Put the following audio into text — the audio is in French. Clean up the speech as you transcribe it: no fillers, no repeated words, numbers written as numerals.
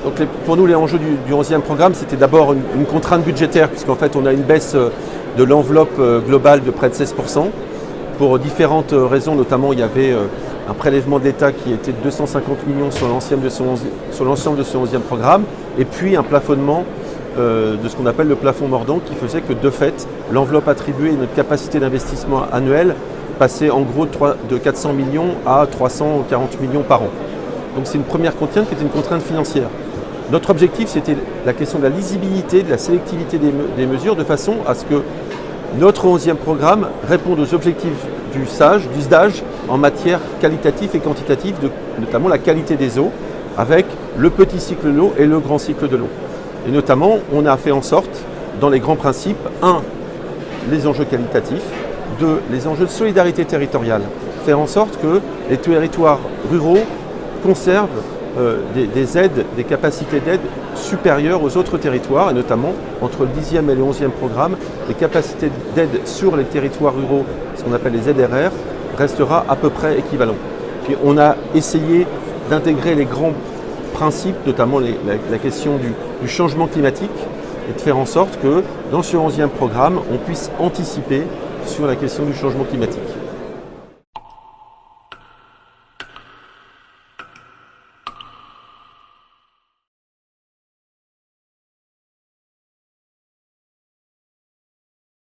Donc pour nous, les enjeux du 11e programme, c'était d'abord une contrainte budgétaire, puisqu'en fait, on a une baisse de l'enveloppe globale de près de 16%. Pour différentes raisons, notamment, il y avait un prélèvement de l'État qui était de 250 millions sur l'ensemble de ce 11e programme, et puis un plafonnement de ce qu'on appelle le plafond mordant, qui faisait que, de fait, l'enveloppe attribuée et notre capacité d'investissement annuelle passait en gros de 400 millions à 340 millions par an. Donc c'est une première contrainte qui était une contrainte financière. Notre objectif, c'était la question de la lisibilité, de la sélectivité des mesures, de façon à ce que notre 11e programme réponde aux objectifs du SDAGE en matière qualitative et quantitative, notamment la qualité des eaux, avec le petit cycle de l'eau et le grand cycle de l'eau. Et notamment, on a fait en sorte, dans les grands principes, 1, les enjeux qualitatifs, 2, les enjeux de solidarité territoriale, faire en sorte que les territoires ruraux conservent des aides, des capacités d'aide supérieures aux autres territoires, et notamment entre le 10e et le 11e programme, les capacités d'aide sur les territoires ruraux, ce qu'on appelle les ZRR, restera à peu près équivalent. Puis on a essayé d'intégrer les grands principes, notamment la question du changement climatique, et de faire en sorte que dans ce 11e programme, on puisse anticiper sur la question du changement climatique.